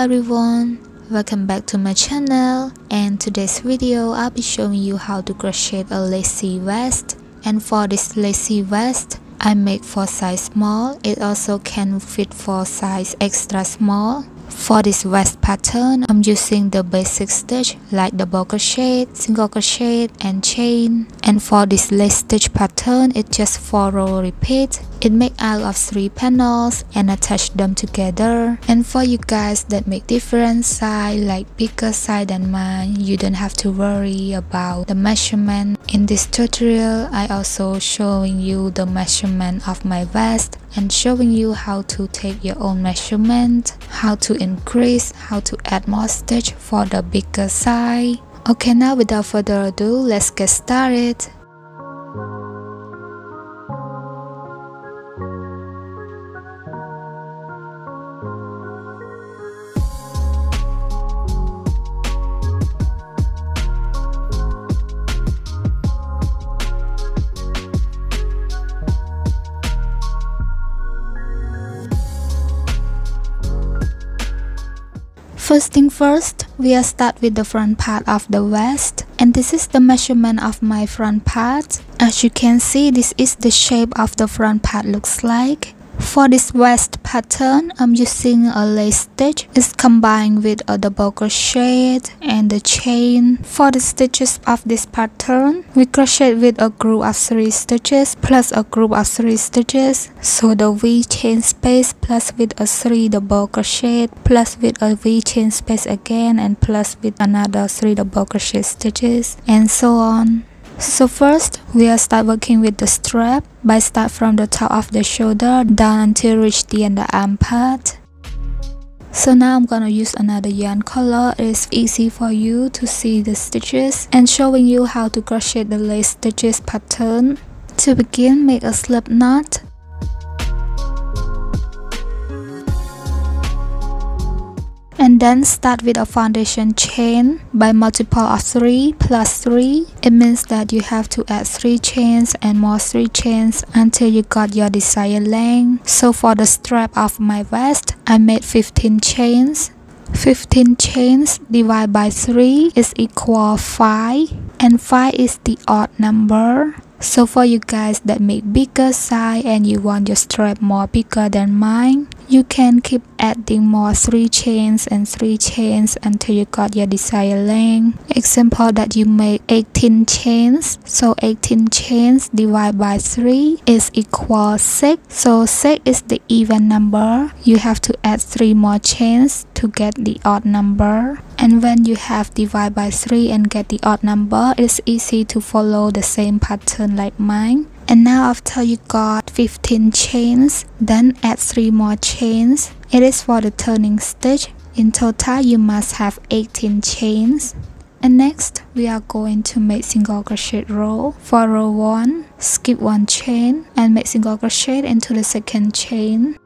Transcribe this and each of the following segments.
everyone, welcome back to my channel, and today's video I'll be showing you how to crochet a lacy vest. And for this lacy vest I make for size small. It also can fit for size extra small. For this vest pattern, I'm using the basic stitch like double crochet, single crochet and chain. And for this lace stitch pattern, it's just 4 row repeat. It make out of 3 panels and attach them together. And for you guys that make different size, like bigger size than mine, you don't have to worry about the measurement. In this tutorial, I also showing you the measurement of my vest and showing you how to take your own measurement, how to increase, how to add more stitch for the bigger size. Okay, now without further ado, let's get started. First thing first, we'll start with the front part of the vest, and this is the measurement of my front part. As you can see, this is the shape of the front part looks like. For this vest pattern, I'm using a lace stitch. It's combined with a double crochet and the chain. For the stitches of this pattern, we crochet with a group of 3 stitches plus a group of 3 stitches. So the V chain space plus with a 3 double crochet plus with a V chain space again and plus with another 3 double crochet stitches and so on. So first, we'll start working with the strap by start from the top of the shoulder down until reach the underarm part. So now I'm gonna use another yarn color. It's easy for you to see the stitches and showing you how to crochet the lace stitches pattern. To begin, make a slip knot. And then start with a foundation chain by multiple of 3 plus 3. It means that you have to add 3 chains and more 3 chains until you got your desired length. So for the strap of my vest, I made 15 chains. 15 chains divided by 3 is equal 5, and 5 is the odd number. So for you guys that make bigger size and you want your strap more bigger than mine, you can keep adding more 3 chains and 3 chains until you got your desired length. Example that you make 18 chains. So 18 chains divided by 3 is equal 6. So 6 is the even number. You have to add 3 more chains to get the odd number. And when you have divided by 3 and get the odd number, it's easy to follow the same pattern like mine. And now after you got 15 chains, then add 3 more chains. It is for the turning stitch. In total, you must have 18 chains. And next, we are going to make single crochet row. For row 1, skip 1 chain and make single crochet into the second chain.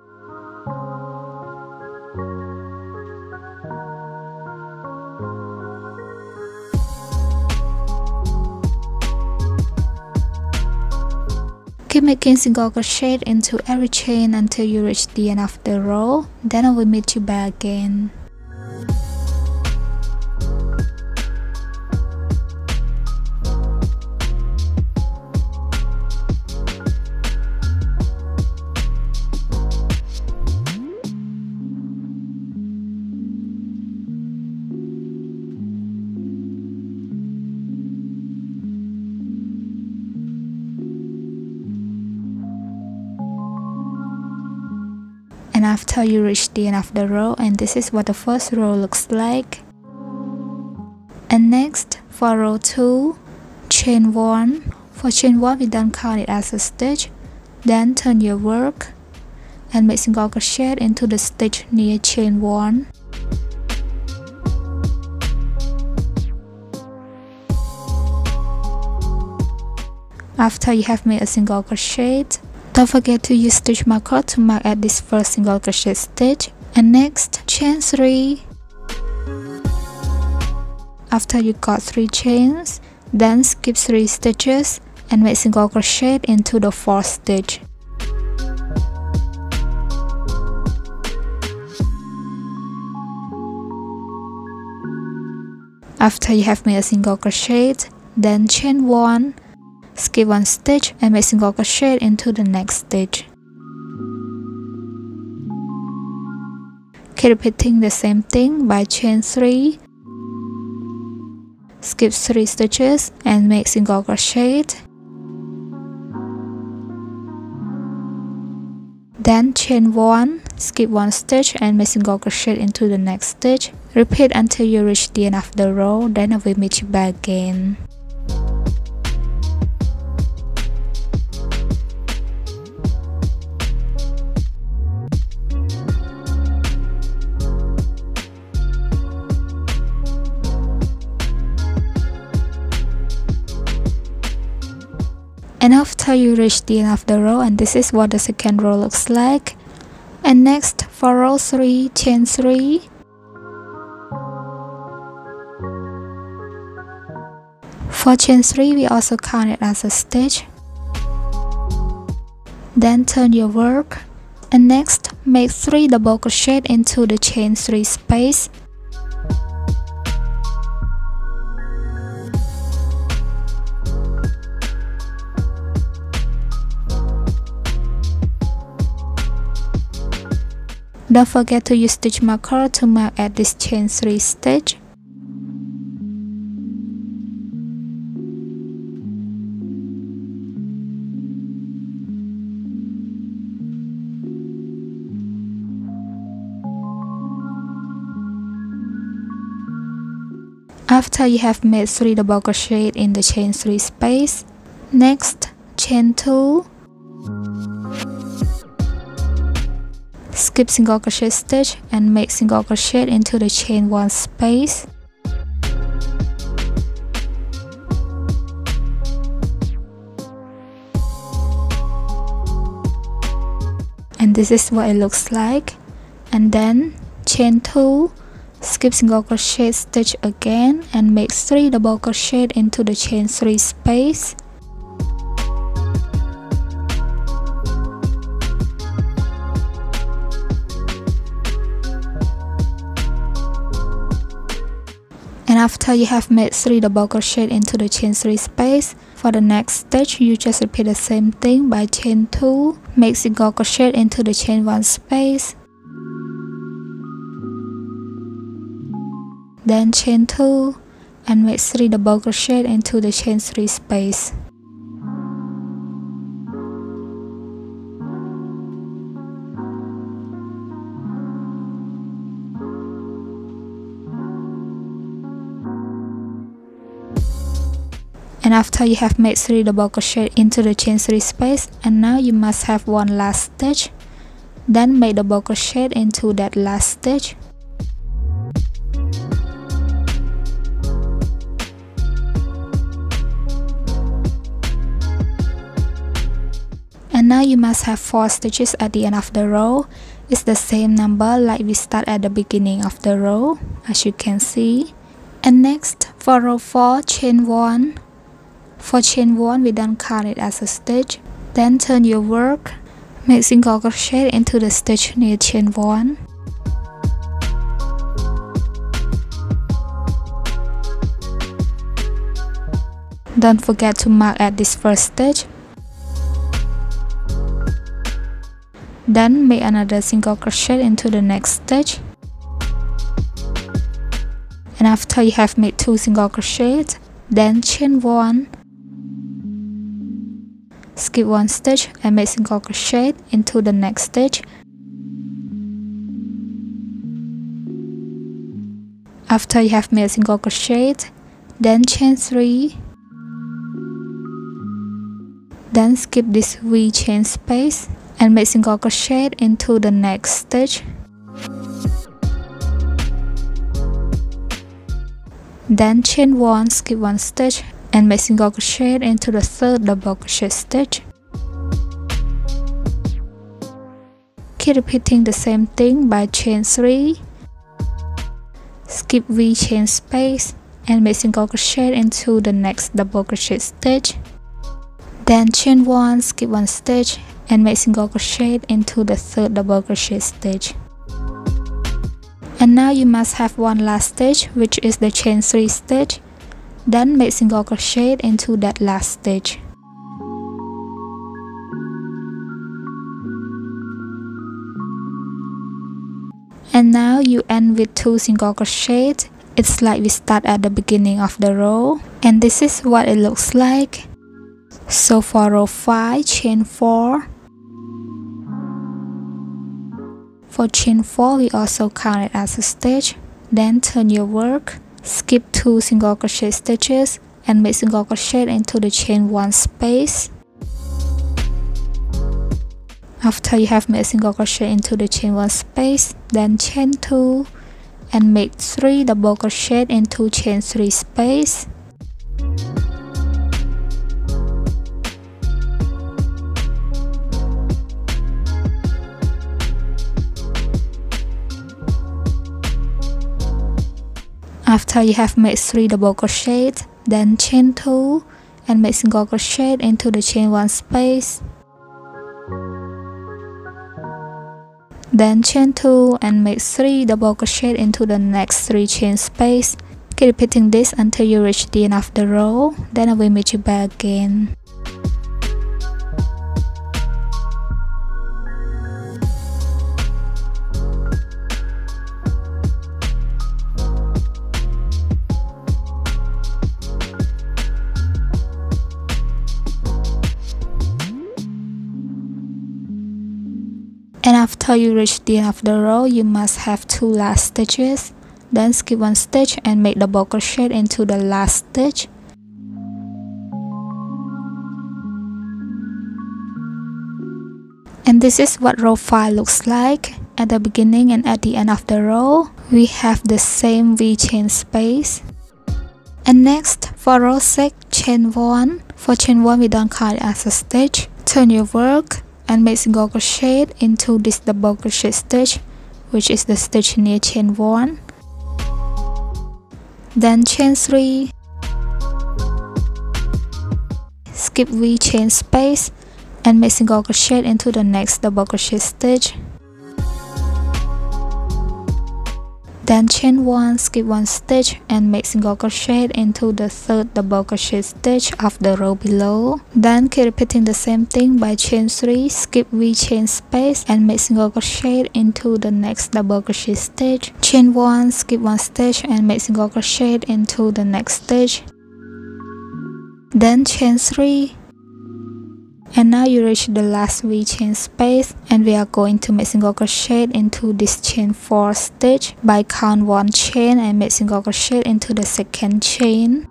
Keep making single crochet into every chain until you reach the end of the row. Then I will meet you back again. And after you reach the end of the row, and this is what the first row looks like. And next, for row 2, chain 1. For chain 1, we don't count it as a stitch. Then turn your work and make single crochet into the stitch near chain 1. After you have made a single crochet, don't forget to use stitch marker to mark at this first single crochet stitch. And next, chain 3. After you got 3 chains, then skip 3 stitches and make single crochet into the 4th stitch. After you have made a single crochet, then chain 1, skip 1 stitch and make single crochet into the next stitch. Keep repeating the same thing by chain 3, skip 3 stitches and make single crochet. Then chain 1, skip 1 stitch and make single crochet into the next stitch. Repeat until you reach the end of the row, then I will meet you back again. And after you reach the end of the row, and this is what the second row looks like. And next, for row 3, chain 3. For chain 3, we also count it as a stitch. Then turn your work. And next, make 3 double crochet into the chain 3 space. Don't forget to use stitch marker to mark at this chain 3 stitch. After you have made 3 double crochet in the chain 3 space, next chain 2, skip single crochet stitch and make single crochet into the chain 1 space. And this is what it looks like. And then chain 2, skip single crochet stitch again and make 3 double crochet into the chain 3 space. And after you have made 3 double crochet into the chain 3 space, for the next stitch you just repeat the same thing by chain 2, make single crochet into the chain 1 space, then chain 2 and make 3 double crochet into the chain 3 space. And after you have made 3 double crochet into the chain 3 space, and now you must have one last stitch, then make double crochet into that last stitch. And now you must have 4 stitches at the end of the row. It's the same number like we start at the beginning of the row, as you can see. And next, for row 4, chain 1. For chain 1, we don't count it as a stitch. Then turn your work, make single crochet into the stitch near chain 1. Don't forget to mark at this first stitch. Then make another single crochet into the next stitch. And after you have made 2 single crochets, then chain 1, skip 1 stitch and make single crochet into the next stitch. After you have made a single crochet, then chain 3, then skip this V chain space and make single crochet into the next stitch. Then chain 1, skip 1 stitch and make single crochet into the third double crochet stitch. Keep repeating the same thing by chain 3, skip V chain space and make single crochet into the next double crochet stitch. Then chain 1, skip 1 stitch and make single crochet into the third double crochet stitch. And now you must have one last stitch, which is the chain 3 stitch. Then make single crochet into that last stitch. And now you end with 2 single crochet. It's like we start at the beginning of the row, and this is what it looks like. So for row 5, chain 4. For chain 4, we also count it as a stitch. Then turn your work, skip 2 single crochet stitches and make single crochet into the chain 1 space. After you have made single crochet into the chain 1 space, then chain 2 and make 3 double crochet into chain 3 space. After you have made 3 double crochet, then chain 2 and make single crochet into the chain 1 space. Then chain 2 and make 3 double crochet into the next 3 chain space. Keep repeating this until you reach the end of the row. Then I will meet you back again. And after you reach the end of the row, you must have 2 last stitches. Then skip 1 stitch and make double crochet into the last stitch. And this is what row 5 looks like. At the beginning and at the end of the row, we have the same V chain space. And next, for row 6, chain 1. For chain 1, we don't count it as a stitch. Turn your work and make single crochet into this double crochet stitch, which is the stitch near chain 1. Then chain 3, skip V chain space and make single crochet into the next double crochet stitch. Then chain 1, skip 1 stitch and make single crochet into the third double crochet stitch of the row below. Then keep repeating the same thing by chain 3, skip V chain space and make single crochet into the next double crochet stitch. Chain 1, skip 1 stitch and make single crochet into the next stitch. Then chain 3. And now you reach the last V chain space, and we are going to make single crochet into this chain 4 stitch by count 1 chain and make single crochet into the second chain.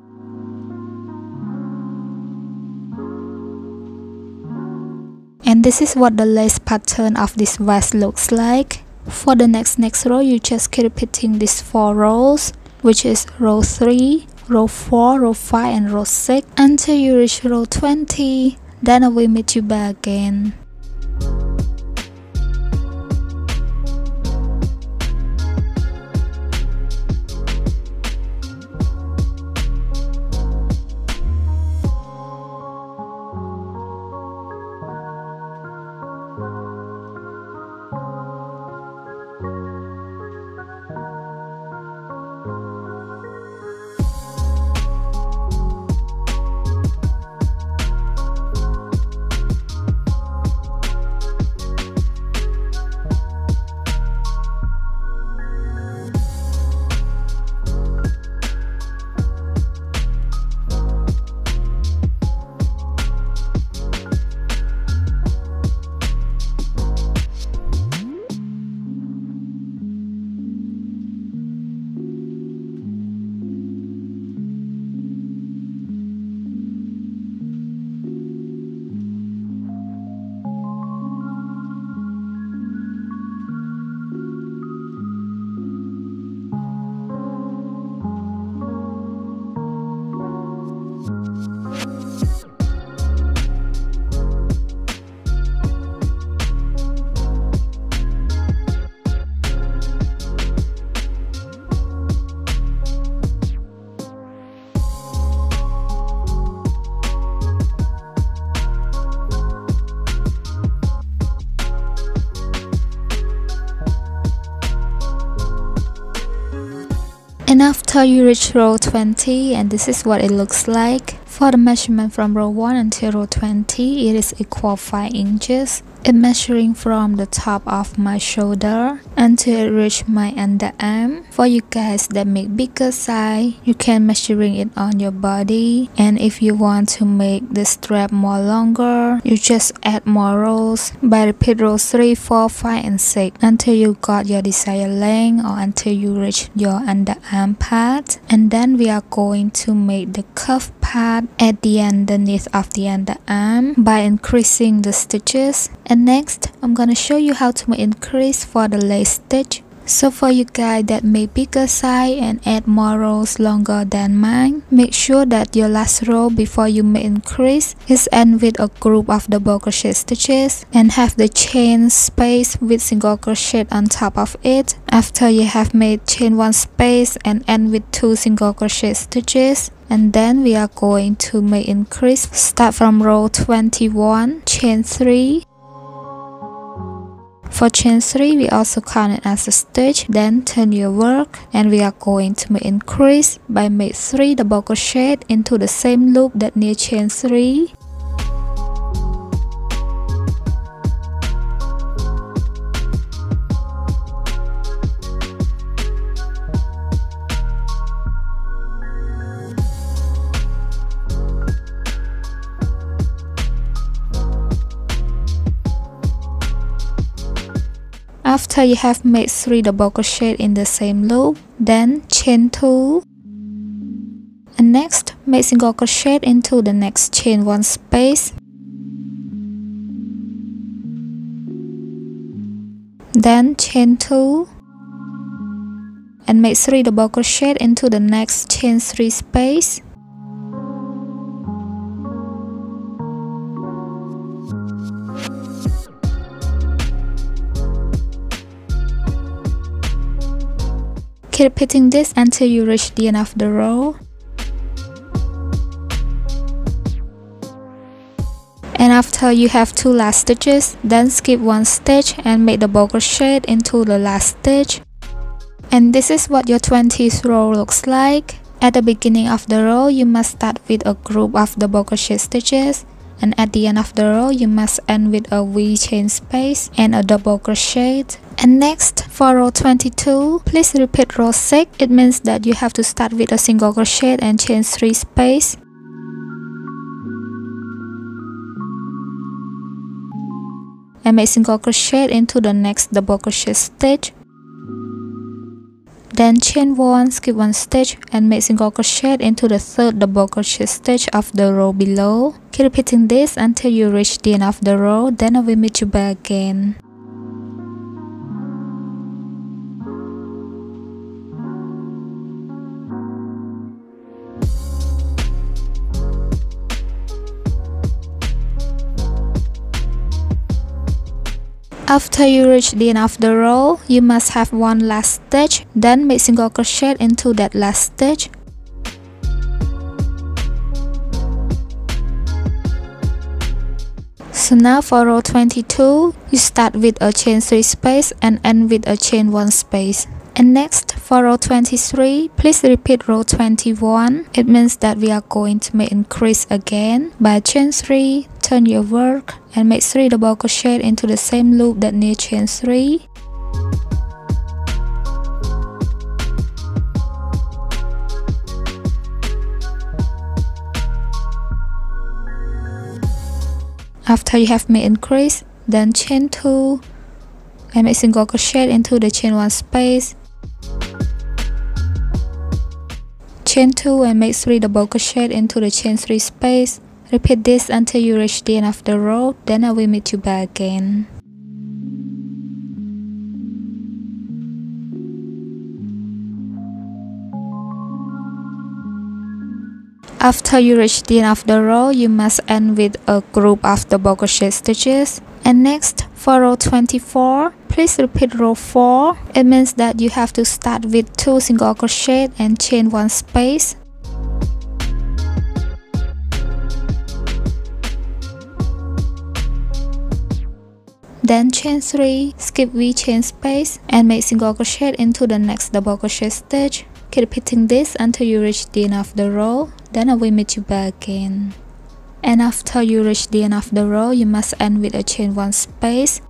And this is what the lace pattern of this vest looks like. For the next row, you just keep repeating these 4 rows, which is row 3, row 4, row 5 and row 6 until you reach row 20. Then I will meet you back again. And after you reach row 20, and this is what it looks like. For the measurement from row 1 until row 20, it is equal 5 inches. It's measuring from the top of my shoulder until it reach my underarm. For you guys that make bigger size, you can measuring it on your body. And if you want to make the strap more longer, you just add more rows by repeat rows 3, 4, 5, and 6 until you got your desired length or until you reach your underarm part. And then we are going to make the cuff part at the underneath of the underarm by increasing the stitches. And next, I'm gonna show you how to increase for the lace stitch. So for you guys that make bigger size and add more rows longer than mine, make sure that your last row before you make increase is end with a group of double crochet stitches and have the chain space with single crochet on top of it. After you have made chain 1 space and end with 2 single crochet stitches. And then we are going to make increase. Start from row 21, chain 3. For chain 3, we also count it as a stitch. Then turn your work and we are going to make increase by make 3 double crochet into the same loop that near chain 3. After you have made 3 double crochet in the same loop, then chain 2. And next, make single crochet into the next chain 1 space. Then chain 2. And make 3 double crochet into the next chain 3 space. Keep repeating this until you reach the end of the row. And after you have 2 last stitches, then skip 1 stitch and make double crochet into the last stitch. And this is what your 20th row looks like. At the beginning of the row, you must start with a group of double crochet stitches. And at the end of the row, you must end with a V chain space and a double crochet. And next, for row 22, please repeat row 6. It means that you have to start with a single crochet and chain 3 space. And make single crochet into the next double crochet stitch. Then chain 1, skip 1 stitch and make single crochet into the third double crochet stitch of the row below. Keep repeating this until you reach the end of the row, then I will meet you back again. After you reach the end of the row, you must have 1 last stitch, then make single crochet into that last stitch. So now for row 22, you start with a chain 3 space and end with a chain 1 space. And next, for row 23, please repeat row 21. It means that we are going to make increase again by chain 3, turn your work and make 3 double crochet into the same loop that near chain 3. After you have made increase, then chain 2 and make single crochet into the chain 1 space. Chain 2 and make 3 double crochet into the chain 3 space. Repeat this until you reach the end of the row, then I will meet you back again. After you reach the end of the row, you must end with a group of double crochet stitches. And next, for row 24, please repeat row 4. It means that you have to start with 2 single crochet and chain 1 space. Then chain 3, skip V chain space and make single crochet into the next double crochet stitch. Keep repeating this until you reach the end of the row, then I will meet you back again. And after you reach the end of the row, you must end with a chain 1 space.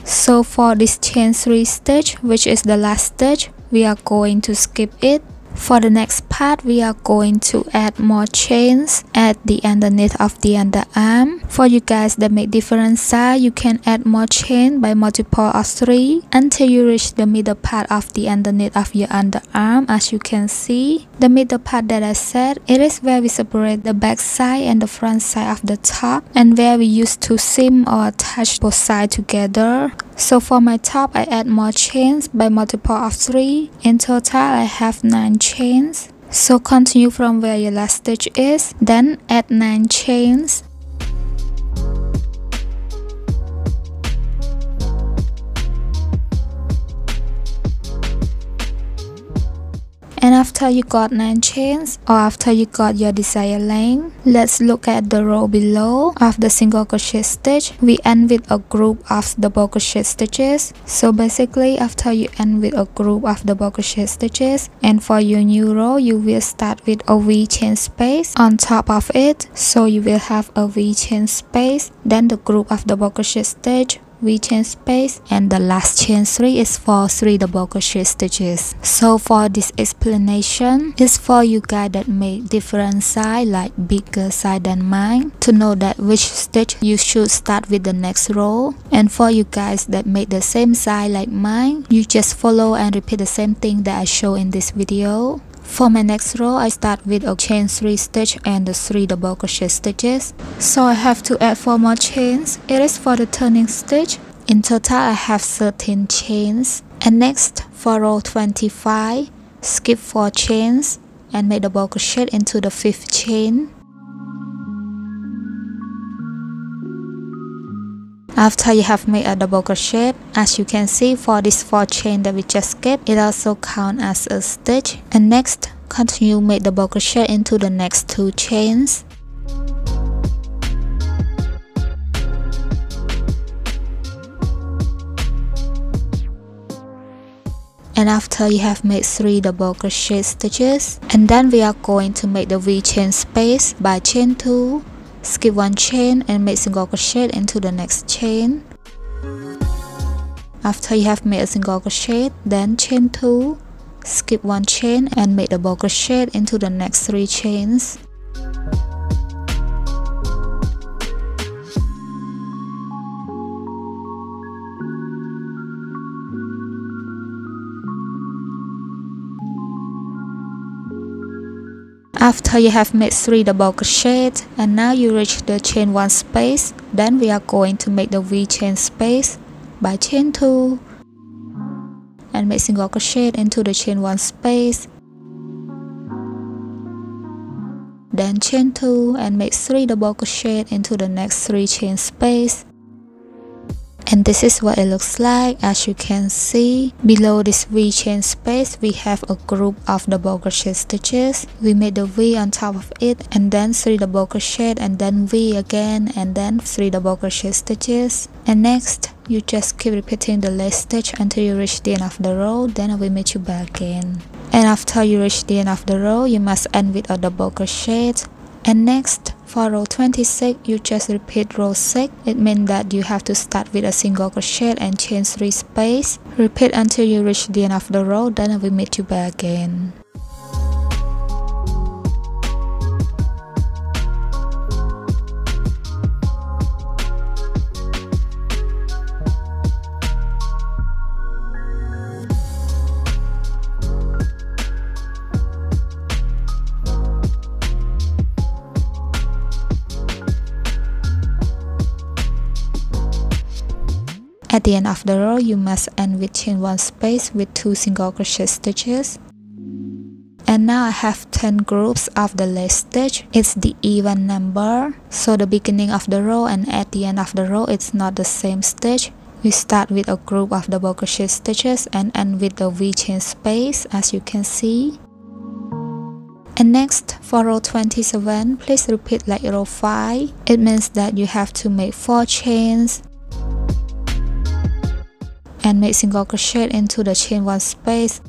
So for this chain 3 stitch, which is the last stitch, we are going to skip it. For the next part, we are going to add more chains at the underneath of the underarm. For you guys that make different size, you can add more chain by multiple of 3 until you reach the middle part of the underneath of your underarm. As you can see, the middle part that I said, it is where we separate the back side and the front side of the top, and where we used to seam or attach both sides together. So for my top, I add more chains by multiple of 3. In total, I have 9 chains. So continue from where your last stitch is, then add 9 chains. And after you got 9 chains, or after you got your desired length, let's look at the row below. Of the single crochet stitch, we end with a group of double crochet stitches. So basically, after you end with a group of double crochet stitches, and for your new row, you will start with a V chain space on top of it. So you will have a V chain space, then the group of double crochet stitch, V chain space, and the last chain 3 is for 3 double crochet stitches. So for this explanation is for you guys that make different size, like bigger size than mine, to know that which stitch you should start with the next row. And for you guys that make the same size like mine, you just follow and repeat the same thing that I show in this video. For my next row, I start with a chain 3 stitch and the 3 double crochet stitches. So I have to add 4 more chains. It is for the turning stitch. In total, I have 13 chains. And next, for row 25, skip 4 chains and make double crochet into the 5th chain. After you have made a double crochet, as you can see, for this 4 chain that we just skipped, it also counts as a stitch. And next, continue make double crochet into the next 2 chains. And after you have made 3 double crochet stitches, and then we are going to make the V chain space by chain 2, skip 1 chain and make single crochet into the next chain. After you have made a single crochet, then chain 2, skip 1 chain and make double crochet into the next 3 chains. After you have made 3 double crochet, and now you reach the chain 1 space, then we are going to make the V chain space by chain 2 and make single crochet into the chain 1 space, then chain 2 and make 3 double crochet into the next 3 chain space. And this is what it looks like. As you can see, below this V chain space, we have a group of double crochet stitches. We made the V on top of it, and then 3 double crochet, and then V again, and then 3 double crochet stitches. And next, you just keep repeating the last stitch until you reach the end of the row, then I will meet you back again. And after you reach the end of the row, you must end with a double crochet. And next, for row 26, you just repeat row 6. It means that you have to start with a single crochet and chain 3 space. Repeat until you reach the end of the row, then I will meet you back again. At the end of the row, you must end with chain 1 space with 2 single crochet stitches. And now I have 10 groups of the last stitch. It's the even number. So the beginning of the row and at the end of the row, it's not the same stitch. We start with a group of double crochet stitches and end with the V chain space, as you can see. And next, for row 27, please repeat like row 5. It means that you have to make 4 chains and make single crochet into the chain 1 space,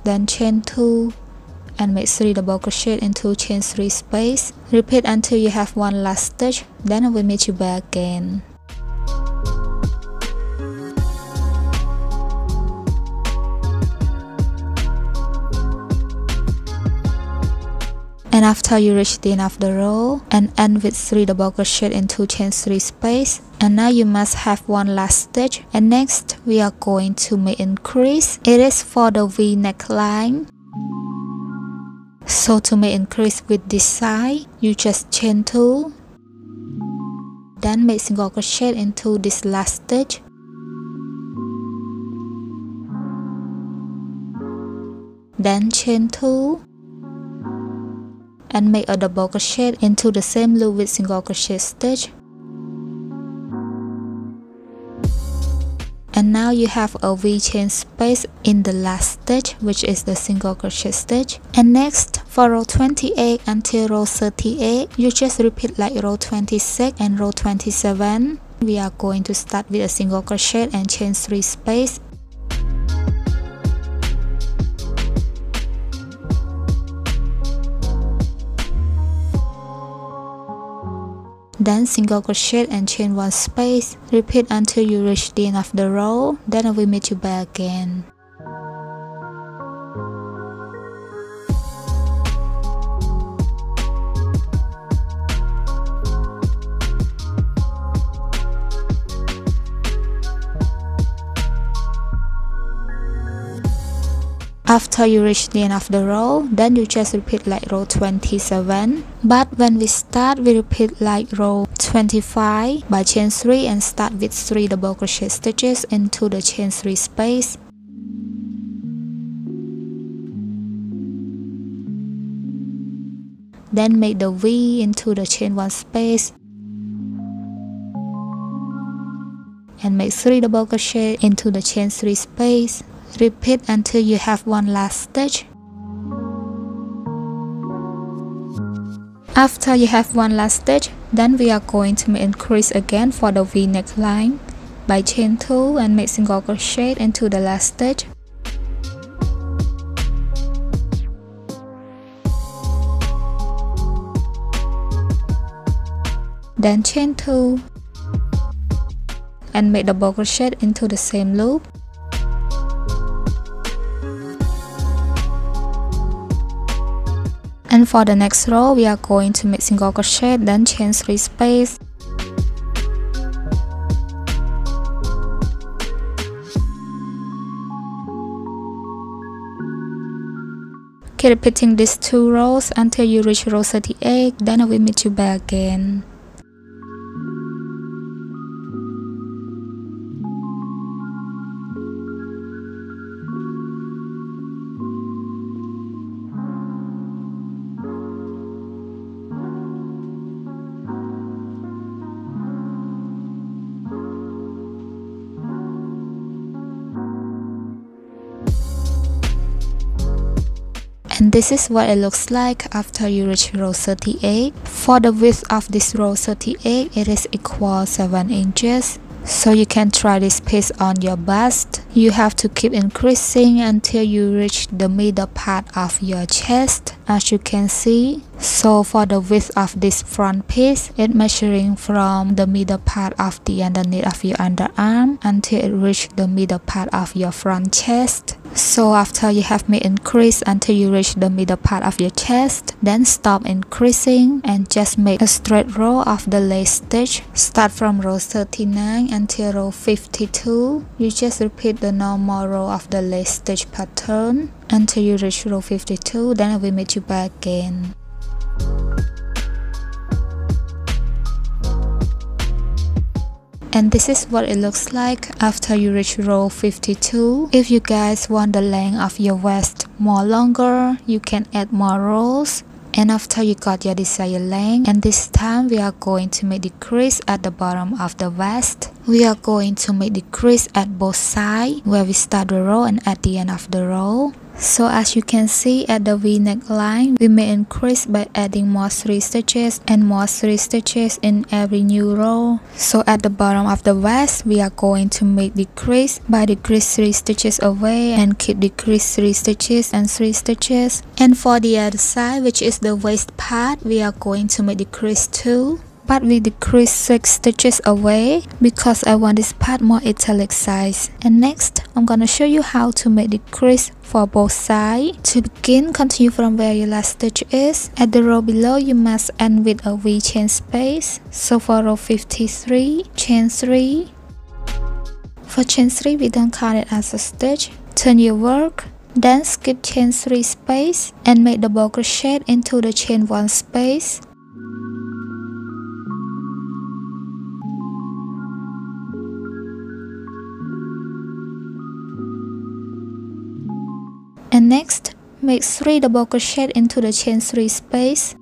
then chain 2 and make 3 double crochet into chain 3 space. Repeat until you have one last stitch, then I will meet you back again. And after you reach the end of the row and end with 3 double crochet into chain 3 space, and now you must have one last stitch. And next we are going to make increase. It is for the V neckline. So to make increase with this side, you just chain 2, then make single crochet into this last stitch, then chain 2 and make a double crochet into the same loop with single crochet stitch. And now you have a V chain space in the last stitch, which is the single crochet stitch. And next, for row 28 until row 38, you just repeat like row 26 and row 27. We are going to start with a single crochet and chain 3 space. Then single crochet and chain 1 space. Repeat until you reach the end of the row, then I will meet you back again. After you reach the end of the row, then you just repeat like row 27. But when we start, we repeat like row 25 by chain 3 and start with 3 double crochet stitches into the chain 3 space. Then make the V into the chain 1 space and make 3 double crochet into the chain 3 space. Repeat until you have one last stitch. After you have one last stitch, then we are going to make increase again for the V neckline by chain 2 and make single crochet into the last stitch. Then chain 2 and make double crochet into the same loop. And for the next row, we are going to make single crochet, then chain 3 space. Keep repeating these 2 rows until you reach row 38, then I will meet you back again. And this is what it looks like after you reach row 38. For the width of this row 38, it is equal 7 inches. So you can try this piece on your bust. You have to keep increasing until you reach the middle part of your chest, as you can see. So for the width of this front piece, it's measuring from the middle part of the underneath of your underarm until it reaches the middle part of your front chest. So after you have made increase until you reach the middle part of your chest, then stop increasing and just make a straight row of the lace stitch. Start from row 39 until row 52. You just repeat the normal row of the lace stitch pattern until you reach row 52, then I will meet you back again. And this is what it looks like after you reach row 52. If you guys want the length of your vest more longer, you can add more rows. And after you got your desired length, and this time we are going to make decrease at the bottom of the vest. We are going to make decrease at both sides where we start the row and at the end of the row. So as you can see at the V neckline, we may increase by adding more 3 stitches and more 3 stitches in every new row. So at the bottom of the vest, we are going to make decrease by decrease 3 stitches away and keep decrease 3 stitches and 3 stitches. And for the other side, which is the waist part, we are going to make decrease 2. But we decrease 6 stitches away because I want this part more italicized. And next, I'm gonna show you how to make decrease for both sides. To begin, continue from where your last stitch is. At the row below, you must end with a V chain space. So for row 53, chain 3. For chain 3, we don't count it as a stitch. Turn your work. Then skip chain 3 space and make double crochet into the chain 1 space. And next, make 3 double crochet into the chain 3 space.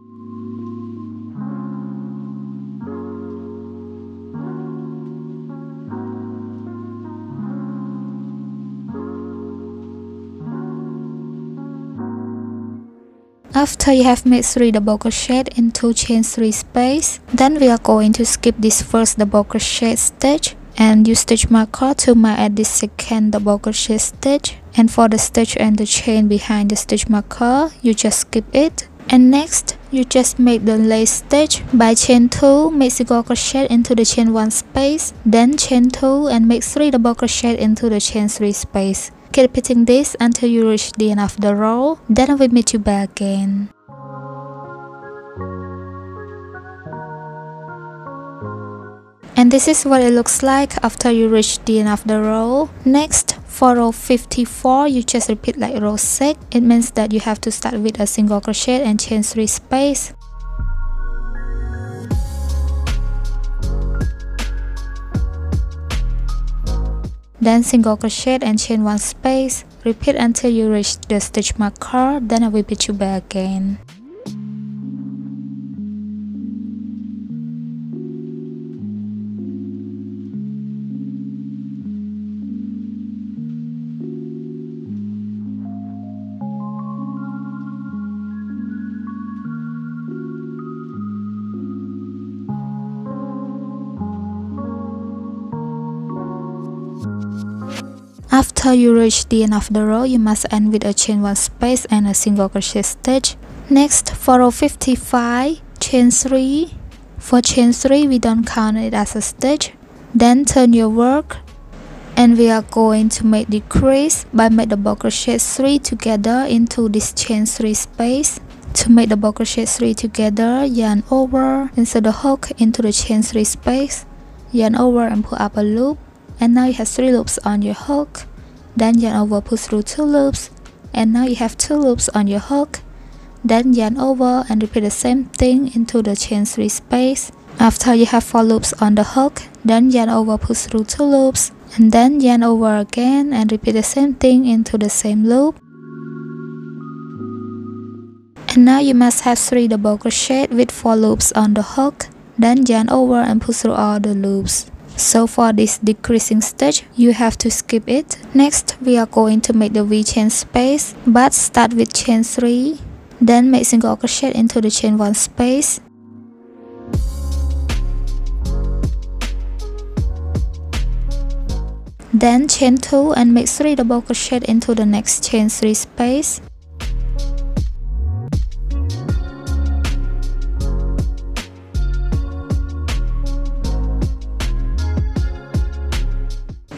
After you have made 3 double crochet into chain 3 space, then we are going to skip this first double crochet stitch and use stitch marker to mark at this second double crochet stitch. And for the stitch and the chain behind the stitch marker, you just skip it. And next, you just make the lace stitch by chain 2, make single crochet into the chain 1 space, then chain 2 and make 3 double crochet into the chain 3 space. Keep repeating this until you reach the end of the row, then I will meet you back again. And this is what it looks like after you reach the end of the row. Next, for row 54, you just repeat like row 6. It means that you have to start with a single crochet and chain 3 space. Then single crochet and chain 1 space. Repeat until you reach the stitch marker, then I will repeat you back again. After you reach the end of the row, you must end with a chain 1 space and a single crochet stitch. Next, for row 55, chain 3. For chain 3, we don't count it as a stitch. Then turn your work and we are going to make decrease by make double crochet 3 together into this chain 3 space. To make double crochet 3 together, yarn over, insert the hook into the chain 3 space, yarn over and pull up a loop. And now you have 3 loops on your hook. Then yarn over, pull through 2 loops, and now you have 2 loops on your hook. Then yarn over and repeat the same thing into the chain 3 space. After you have 4 loops on the hook, then yarn over, pull through 2 loops, and then yarn over again and repeat the same thing into the same loop. And now you must have 3 double crochet with 4 loops on the hook. Then yarn over and pull through all the loops. So for this decreasing stitch, you have to skip it. Next, we are going to make the V chain space, but start with chain 3. Then make single crochet into the chain 1 space. Then chain 2 and make 3 double crochet into the next chain 3 space.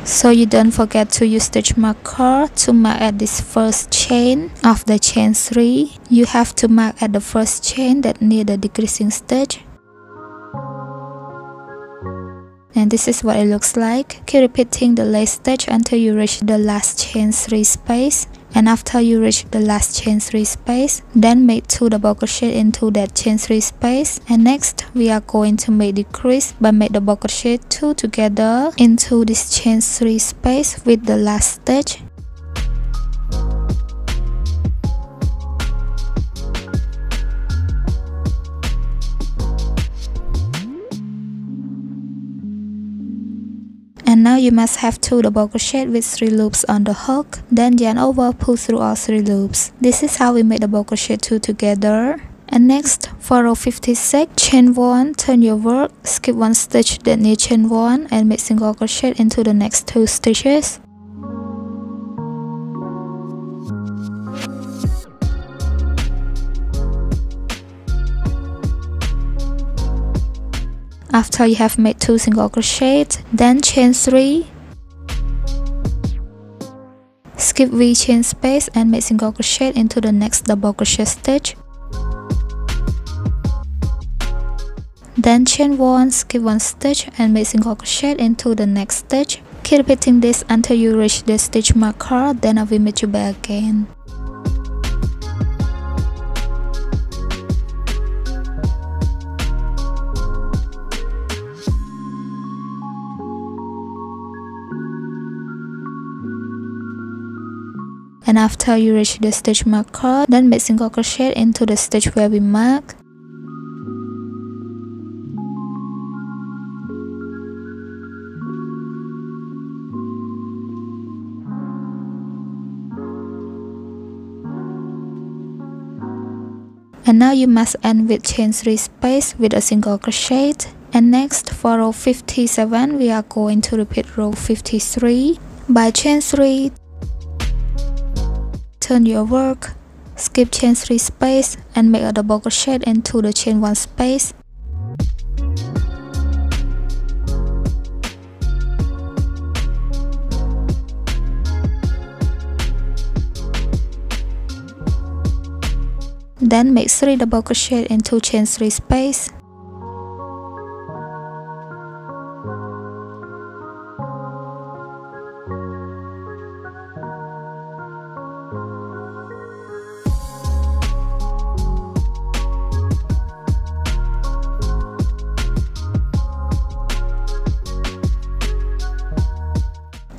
So you don't forget to use stitch marker to mark at this first chain of the chain 3. You have to mark at the first chain that near the decreasing stitch. And this is what it looks like. Keep repeating the lace stitch until you reach the last chain 3 space. And after you reach the last chain 3 space, then make 2 double crochet into that chain 3 space. And next, we are going to make decrease by make double crochet 2 together into this chain 3 space with the last stitch. And now you must have 2 double crochet with 3 loops on the hook, then yarn over, pull through all 3 loops. This is how we make double crochet 2 together. And next, for row 56, chain 1, turn your work, skip 1 stitch, then near chain 1 and make single crochet into the next 2 stitches. After you have made 2 single crochets, then chain 3, skip V chain space and make single crochet into the next double crochet stitch. Then chain 1, skip 1 stitch and make single crochet into the next stitch. Keep repeating this until you reach the stitch marker, then I will meet you back again. And after you reach the stitch marker, then make single crochet into the stitch where we mark. And now you must end with chain 3 space with a single crochet. And next, for row 57, we are going to repeat row 53 by chain 3. Turn your work, skip chain 3 space and make a double crochet into the chain 1 space. Then make 3 double crochet into chain 3 space.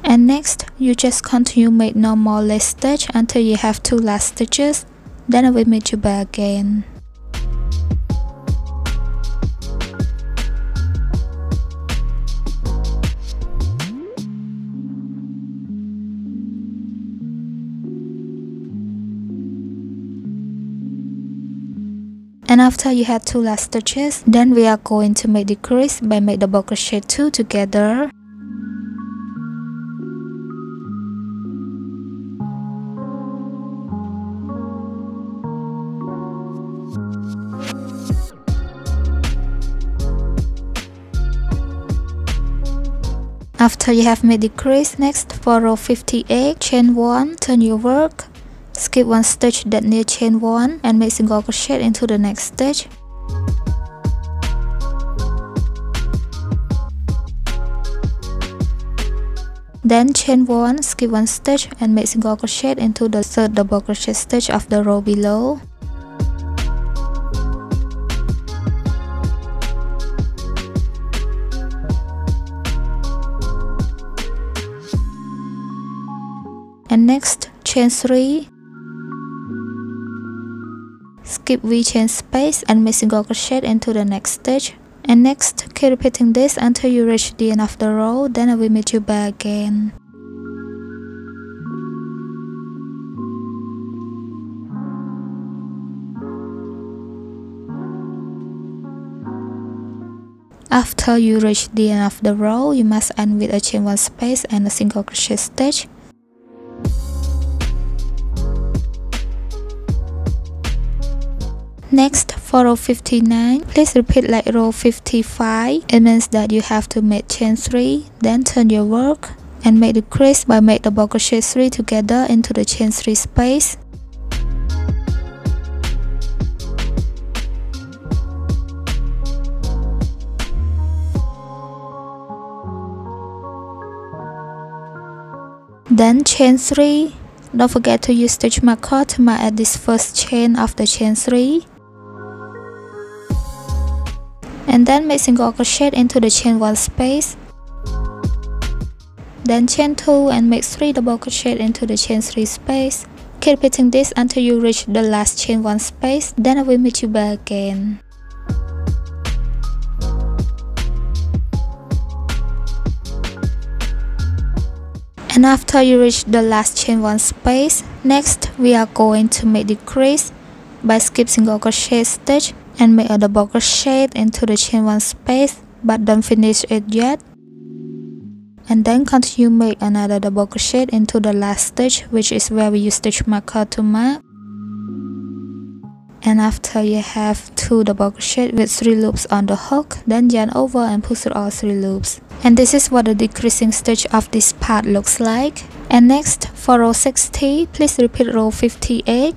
And next, you just continue make normal lace stitch until you have 2 last stitches. Then I will meet you back again. And after you have 2 last stitches, then we are going to make decrease by make double crochet 2 together. After you have made decrease, next for row 58, chain 1, turn your work, skip 1 stitch that near chain 1 and make single crochet into the next stitch. Then chain 1, skip 1 stitch and make single crochet into the 3rd double crochet stitch of the row below. And next, chain 3, skip V chain space and make single crochet into the next stitch. And next, keep repeating this until you reach the end of the row, then I will meet you back again. After you reach the end of the row, you must end with a chain 1 space and a single crochet stitch. Next, for row 59, please repeat like row 55. It means that you have to make chain 3, then turn your work and make decrease by make double crochet 3 together into the chain 3 space. Then chain 3. Don't forget to use stitch marker to mark at this first chain of the chain 3. And then make single crochet into the chain 1 space. Then chain 2 and make 3 double crochet into the chain 3 space. Keep repeating this until you reach the last chain 1 space, then I will meet you back again. And after you reach the last chain 1 space, next we are going to make decrease by skip single crochet stitch and make a double crochet into the chain 1 space, but don't finish it yet. And then continue make another double crochet into the last stitch, which is where we use stitch marker to mark. And after you have 2 double crochet with 3 loops on the hook, then yarn over and pull through all 3 loops. And this is what the decreasing stitch of this part looks like. And next, for row 60, please repeat row 58.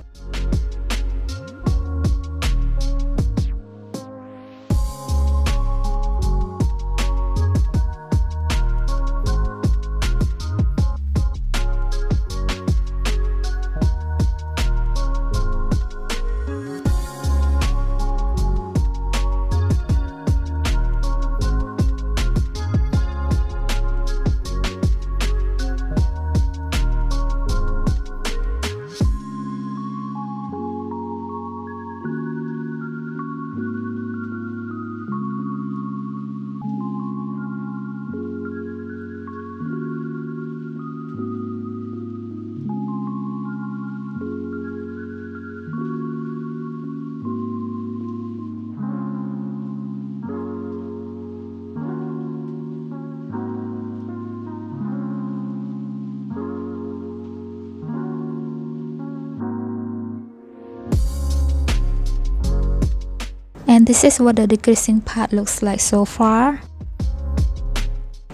And this is what the decreasing part looks like so far.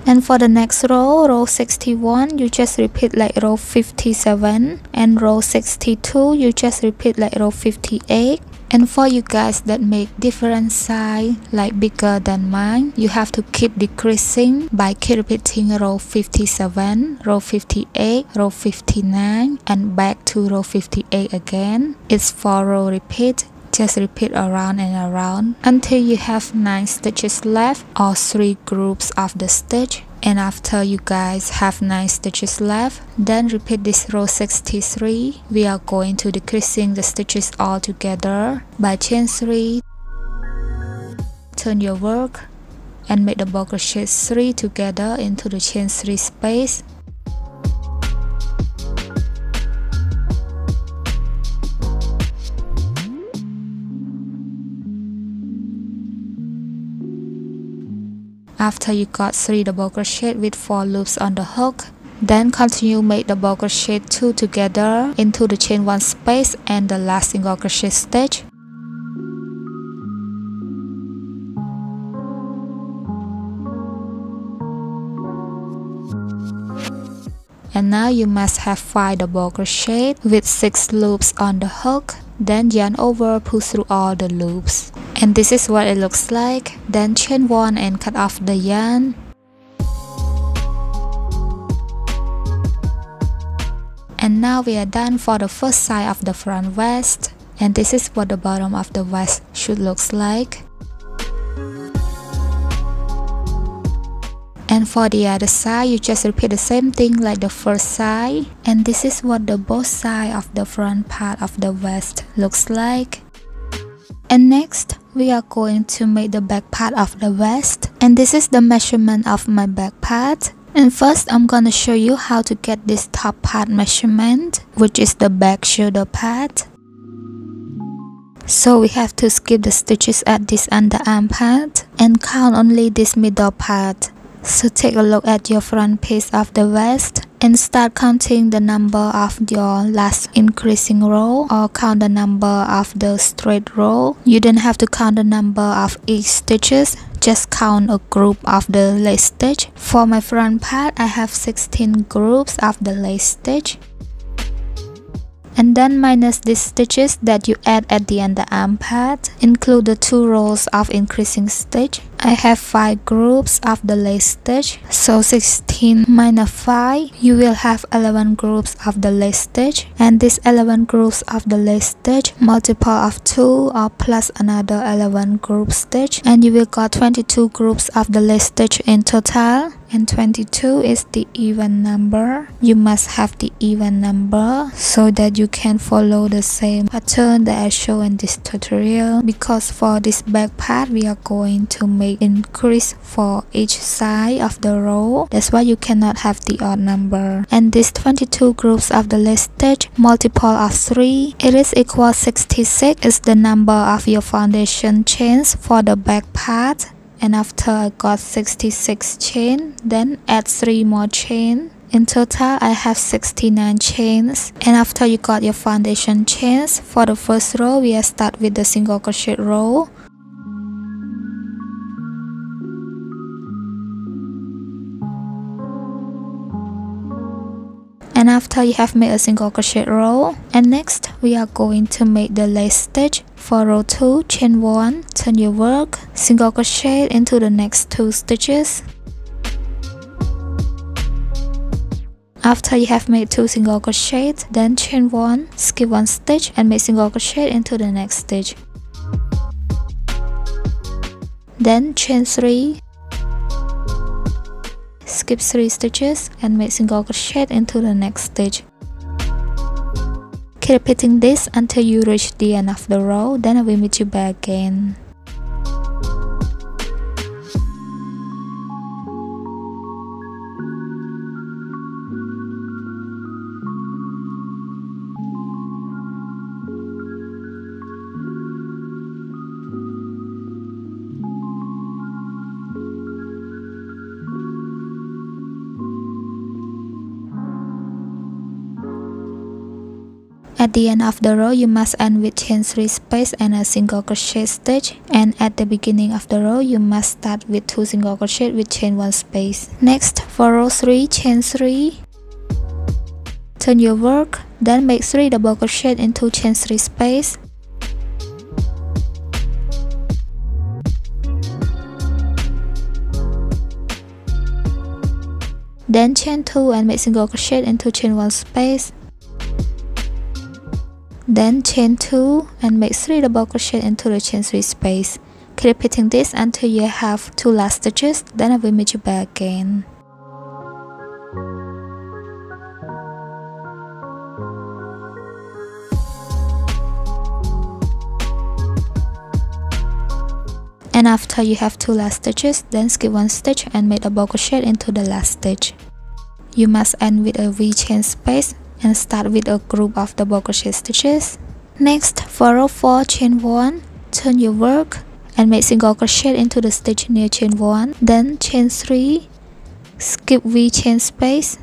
And for the next row, row 61, you just repeat like row 57, and row 62, you just repeat like row 58. And for you guys that make different size, like bigger than mine, you have to keep decreasing by keep repeating row 57, row 58, row 59, and back to row 58 again. It's 4 row repeat. Just repeat around and around until you have 9 stitches left or 3 groups of the stitch. And after you guys have 9 stitches left, then repeat this row 63. We are going to decreasing the stitches all together by chain 3. Turn your work and make double crochet 3 together into the chain 3 space. After you got 3 double crochet with 4 loops on the hook, then continue make double crochet 2 together into the chain 1 space and the last single crochet stitch. And now you must have 5 double crochet with 6 loops on the hook. Then yarn over, pull through all the loops. And this is what it looks like. Then chain 1 and cut off the yarn. And now we are done for the first side of the front vest. And this is what the bottom of the vest should look like. And for the other side, you just repeat the same thing like the first side. And this is what the both side of the front part of the vest looks like. And next, we are going to make the back part of the vest. And this is the measurement of my back part. And first, I'm gonna show you how to get this top part measurement, which is the back shoulder part. So we have to skip the stitches at this underarm part and count only this middle part. So take a look at your front piece of the vest and start counting the number of your last increasing row, or count the number of the straight row. You don't have to count the number of each stitches, just count a group of the lace stitch. For my front part, I have 16 groups of the lace stitch. And then minus these stitches that you add at the underarm part, include the 2 rows of increasing stitch. I have 5 groups of the lace stitch, so 16 minus 5, you will have 11 groups of the lace stitch. And these 11 groups of the lace stitch multiple of 2 or plus another 11 group stitch, and you will got 22 groups of the lace stitch in total. And 22 is the even number. You must have the even number so that you can follow the same pattern that I show in this tutorial, because for this back part we are going to make make increase for each side of the row. That's why you cannot have the odd number. And these 22 groups of the lace stitch, multiple of 3, it is equal 66 is the number of your foundation chains for the back part. And after I got 66 chain, then add 3 more chain. In total, I have 69 chains. And after you got your foundation chains, for the first row, we start with the single crochet row. And after you have made a single crochet row, and next we are going to make the lace stitch. For row 2, chain 1, turn your work, single crochet into the next 2 stitches. After you have made 2 single crochets, then chain 1, skip 1 stitch and make single crochet into the next stitch. Then chain 3, skip 3 stitches and make single crochet into the next stitch. Keep repeating this until you reach the end of the row, then I will meet you back again. At the end of the row, you must end with chain 3 space and a single crochet stitch. And at the beginning of the row, you must start with 2 single crochet with chain 1 space. Next, for row 3, chain 3. Turn your work, then make 3 double crochet into chain 3 space. Then chain 2 and make single crochet into chain 1 space. Then chain 2 and make 3 double crochet into the chain 3 space. Keep repeating this until you have 2 last stitches, then I will meet you back again. And after you have 2 last stitches, then skip 1 stitch and make a double crochet into the last stitch. You must end with a V chain space and start with a group of double crochet stitches. Next, for row 4, chain 1, turn your work and make single crochet into the stitch near chain 1. Then chain 3, skip V chain space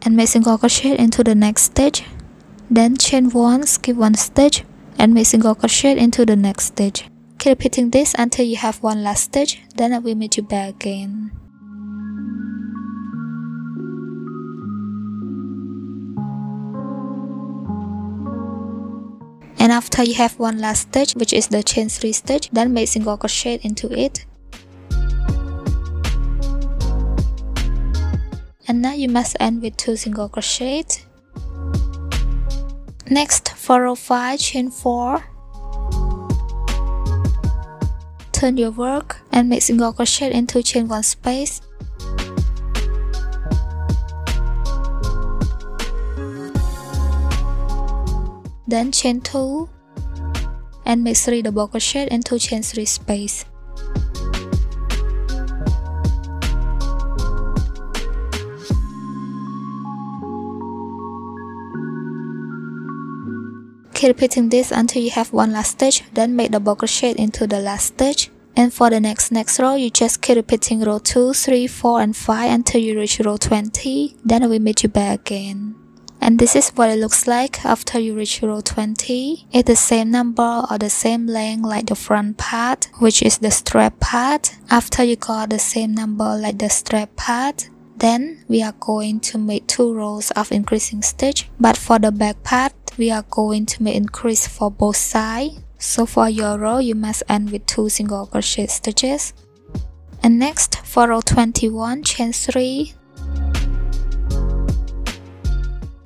and make single crochet into the next stitch. Then chain 1, skip 1 stitch and make single crochet into the next stitch. Keep repeating this until you have 1 last stitch, then I will meet you back again. And after you have 1 last stitch, which is the chain 3 stitch, then make single crochet into it. And now you must end with 2 single crochets. Next, for row 5, chain 4. Turn your work and make single crochet into chain 1 space. Then chain 2 and make 3 double crochet into chain 3 space. Keep repeating this until you have 1 last stitch, then make double crochet into the last stitch. And for the next row, you just keep repeating row 2, 3, 4 and 5 until you reach row 20. Then I will meet you back again. And this is what it looks like after you reach row 20. It's the same number or the same length like the front part, which is the strap part. After you got the same number like the strap part, then we are going to make 2 rows of increasing stitch. But for the back part, we are going to make increase for both sides. So for your row, you must end with 2 single crochet stitches. And next, for row 21, chain 3.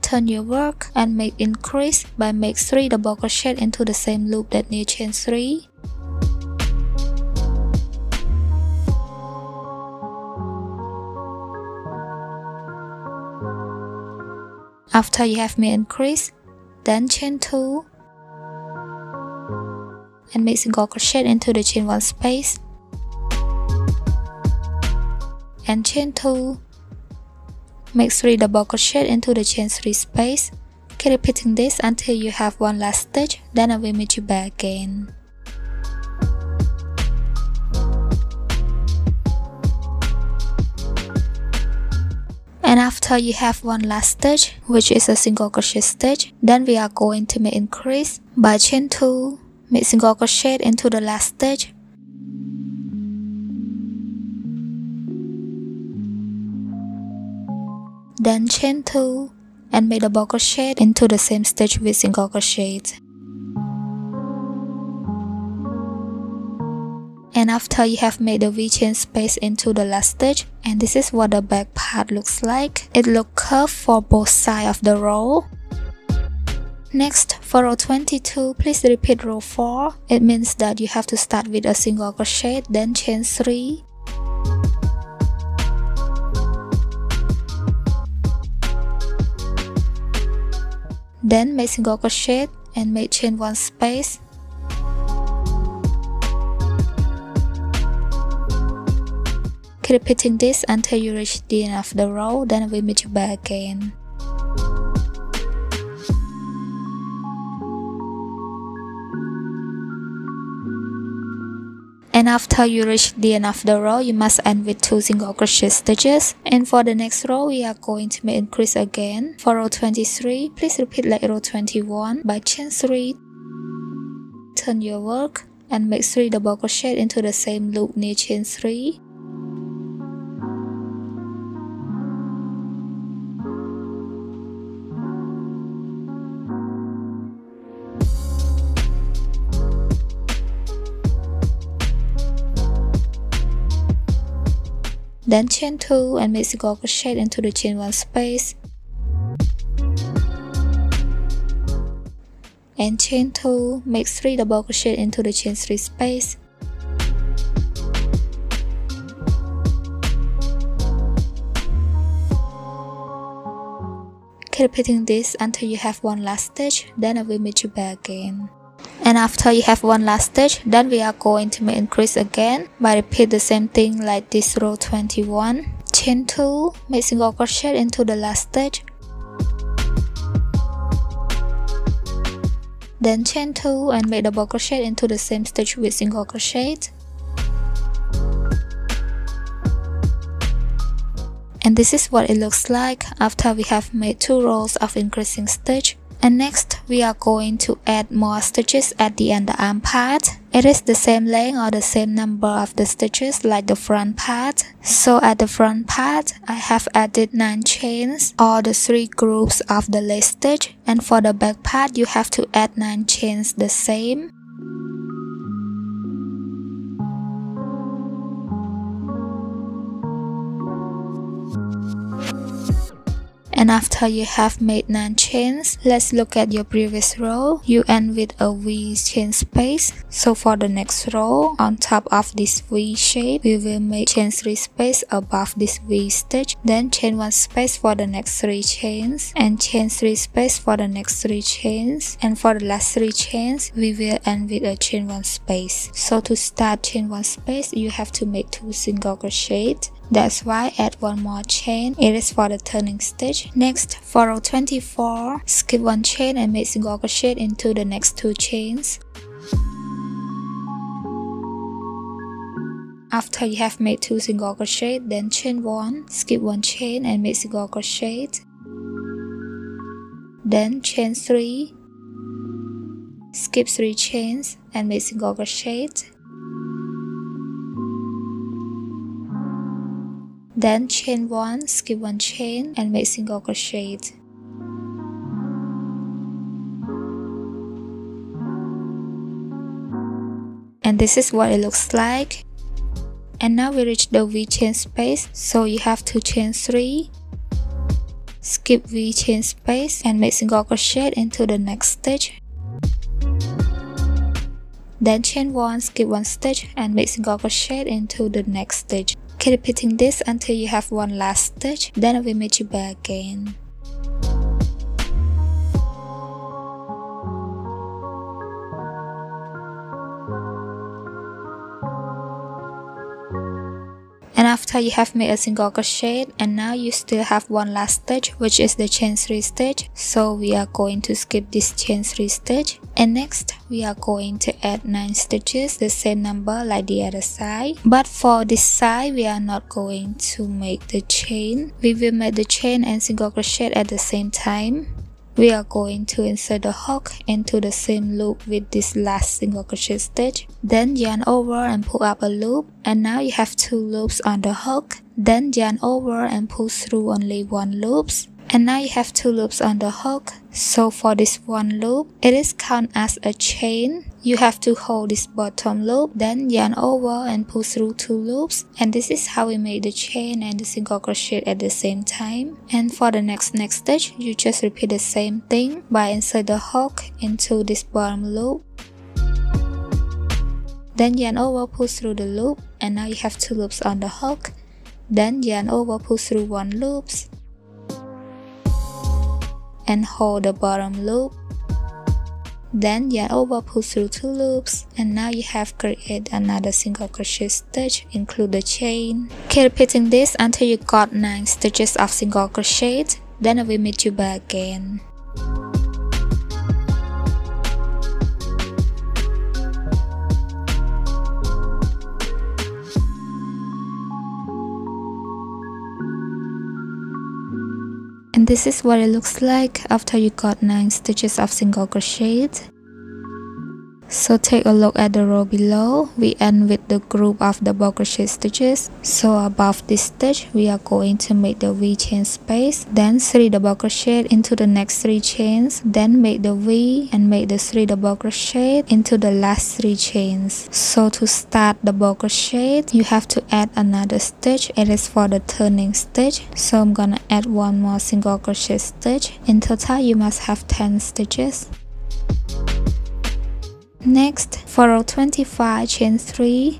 Turn your work and make increase by make 3 double crochet into the same loop that near chain 3. After you have made increase, then chain 2 and make single crochet into the chain 1 space. and chain 2, make 3 double crochet into the chain 3 space. Keep repeating this until you have one last stitch, then I will meet you back again. And after you have one last stitch, which is a single crochet stitch, then we are going to make increase by chain 2, make single crochet into the last stitch, then chain 2 and make double crochet into the same stitch with single crochet. And after you have made the V chain space into the last stitch, and this is what the back part looks like. It looks curved for both sides of the row. Next, for row 22, please repeat row 4. It means that you have to start with a single crochet, then chain 3. Then make single crochet and make chain 1 space. Keep repeating this until you reach the end of the row, then we'll meet you back again. And after you reach the end of the row, you must end with 2 single crochet stitches. And for the next row, we are going to make increase again. For row 23, please repeat like row 21 by chain 3. Turn your work and make 3 double crochet into the same loop near chain 3. Then chain 2 and make single crochet into the chain 1 space, and chain 2, make 3 double crochet into the chain 3 space, keep repeating this until you have one last stitch, then I will meet you back again. And after you have one last stitch, then we are going to make increase again by repeat the same thing like this row 21. Chain 2, make single crochet into the last stitch, then chain 2 and make double crochet into the same stitch with single crochet. And this is what it looks like after we have made 2 rows of increasing stitch. And next, we are going to add more stitches at the underarm part. It is the same length or the same number of the stitches like the front part. So at the front part, I have added 9 chains or the 3 groups of the lace stitch. And for the back part, you have to add 9 chains the same. And after you have made 9 chains, let's look at your previous row. You end with a V chain space. So for the next row, on top of this V shape, we will make chain 3 space above this V stitch. Then chain 1 space for the next 3 chains. And chain 3 space for the next 3 chains. And for the last 3 chains, we will end with a chain 1 space. So to start chain 1 space, you have to make 2 single crochet. That's why add 1 more chain. It is for the turning stitch. Next, for row 24, skip 1 chain and make single crochet into the next 2 chains. After you have made 2 single crochet, then chain 1, skip 1 chain and make single crochet. Then chain 3, skip 3 chains and make single crochet. Then chain 1, skip 1 chain and make single crochet. And this is what it looks like. And now we reach the V chain space, so you have to chain 3, skip V chain space and make single crochet into the next stitch. Then chain 1, skip 1 stitch and make single crochet into the next stitch. Keep repeating this until you have one last stitch, then I will meet you back again. And after you have made a single crochet, and now you still have one last stitch, which is the chain 3 stitch, so we are going to skip this chain 3 stitch. And next we are going to add 9 stitches, the same number like the other side, but for this side we are not going to make the chain. We will make the chain and single crochet at the same time. We are going to insert the hook into the same loop with this last single crochet stitch, then yarn over and pull up a loop, and now you have 2 loops on the hook, then yarn over and pull through only 1 loop, and now you have 2 loops on the hook. So for this 1 loop, it is count as a chain. You have to hold this bottom loop, then yarn over and pull through 2 loops, and this is how we make the chain and the single crochet at the same time. And for the next stitch, you just repeat the same thing by insert the hook into this bottom loop, then yarn over, pull through the loop, and now you have 2 loops on the hook, then yarn over, pull through 1 loop, and hold the bottom loop, then yarn over, pull through 2 loops, and now you have created another single crochet stitch, include the chain. Keep repeating this until you got 9 stitches of single crochet, then I will meet you back again. And this is what it looks like after you got 9 stitches of single crochet. So take a look at the row below. We end with the group of double crochet stitches. So above this stitch, we are going to make the V chain space, then 3 double crochet into the next 3 chains, then make the V and make the 3 double crochet into the last 3 chains. So to start double crochet, you have to add another stitch. It is for the turning stitch. So I'm gonna add 1 more single crochet stitch. In total, you must have 10 stitches. Next, for row 25, chain 3,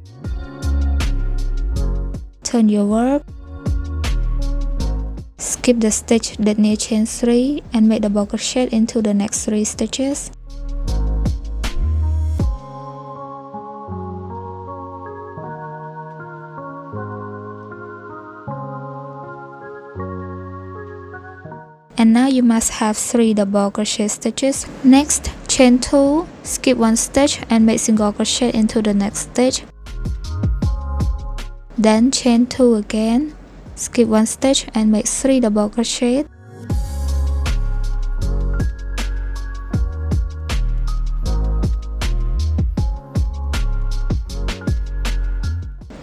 turn your work, skip the stitch that near chain 3 and make double crochet into the next 3 stitches. And now you must have 3 double crochet stitches. Next, chain 2, skip 1 stitch and make single crochet into the next stitch. Then chain 2 again, skip 1 stitch and make 3 double crochet.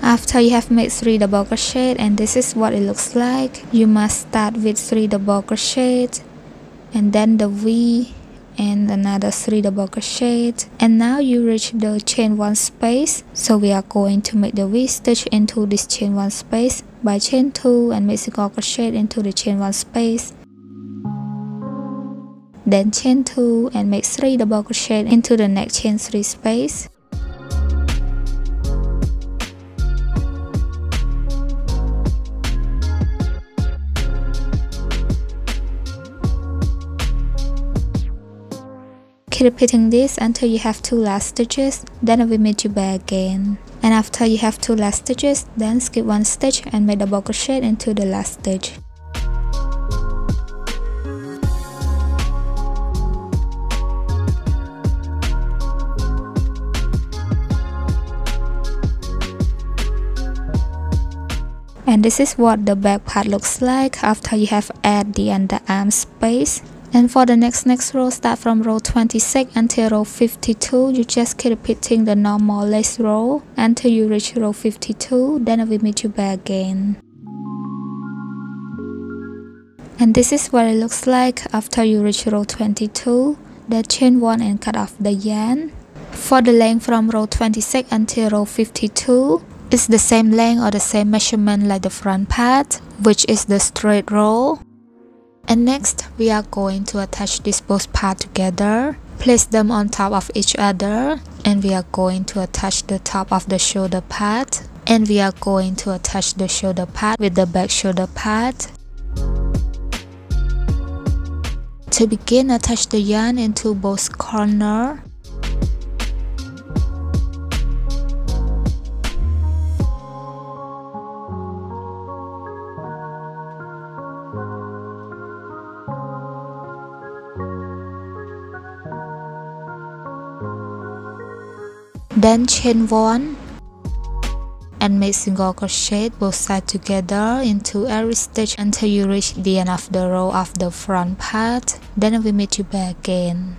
After you have made 3 double crochet, and this is what it looks like, you must start with 3 double crochet and then the V and another 3 double crochet, and now you reach the chain 1 space. So we are going to make the V stitch into this chain 1 space by chain 2 and make single crochet into the chain 1 space, then chain 2 and make 3 double crochet into the next chain 3 space. Keep repeating this until you have 2 last stitches, then I will meet you back again. And after you have 2 last stitches, then skip 1 stitch and make double crochet into the last stitch. And this is what the back part looks like after you have added the underarm space. And for the next row, start from row 26 until row 52. You just keep repeating the normal lace row until you reach row 52. Then I will meet you back again. And this is what it looks like after you reach row 22. Then chain 1 and cut off the yarn. For the length from row 26 until row 52, it's the same length or the same measurement like the front part, which is the straight row. And next, we are going to attach these both parts together. Place them on top of each other, and we are going to attach the top of the shoulder part, and we are going to attach the shoulder part with the back shoulder part. To begin, attach the yarn into both corners. Then chain 1 and make single crochet both sides together into every stitch until you reach the end of the row of the front part. Then we meet you back again.